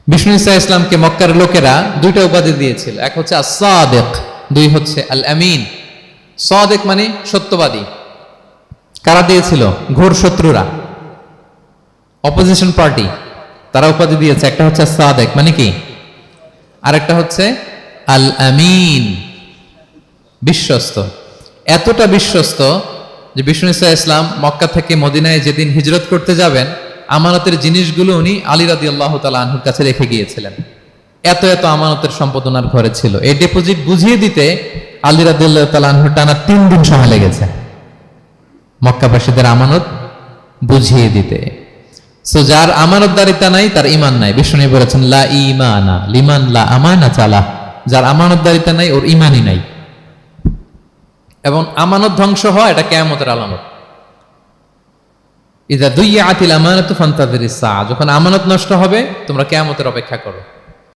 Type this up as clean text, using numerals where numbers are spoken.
বিষ্ণু ঈসা ইসলামকে মক্কার লোকেরা দুইটা উপাধি দিয়েছিল, এক হচ্ছে আস-সাদিক, দুই হচ্ছে আল আমিন। সাদিক মানে সত্যবাদী। কারা দিয়েছিল? ঘোর শত্রুরা, অপোজিশন পার্টি, তারা উপাধি দিয়েছে। একটা হচ্ছে সাদিক মানে কি, আরেকটা হচ্ছে আল আমিন, বিশ্বস্ত। এতটা বিশ্বস্ত যে বিষ্ণু ঈসা ইসলাম মক্কা থেকে মদিনায় যেদিন হিজরত করতে যাবেন, আমানতের জিনিসগুলো উনি আলী রাদিয়াল্লাহু তাআলা আনহুর কাছে রেখে গিয়েছিলেন। এত এত আমানতের সম্পদ ওনার ঘরে ছিল। এই ডিপোজিট বুঝিয়ে দিতে আলী রাদিয়াল্লাহু তাআলা আনহুর টানা 3 দিন সময় লেগেছে মক্কাবাসীদের আমানত বুঝিয়ে দিতে। সো যার আমানতদারিতা নাই তার ঈমান নাই। বিষ্ণু বলেছেন লা ঈমানা লিমান লা আমানাতা আলা, যার আমানতদারিতা নাই ওর ঈমানই নাই। এবং আমানত ধ্বংস হয় এটা কিয়ামতের আলামত। ইযা দুইয়াতিল আমানাতু ফান্তাযিরিস সাআ, যখন আমানত নষ্ট হবে তোমরা কিয়ামতের অপেক্ষা করো।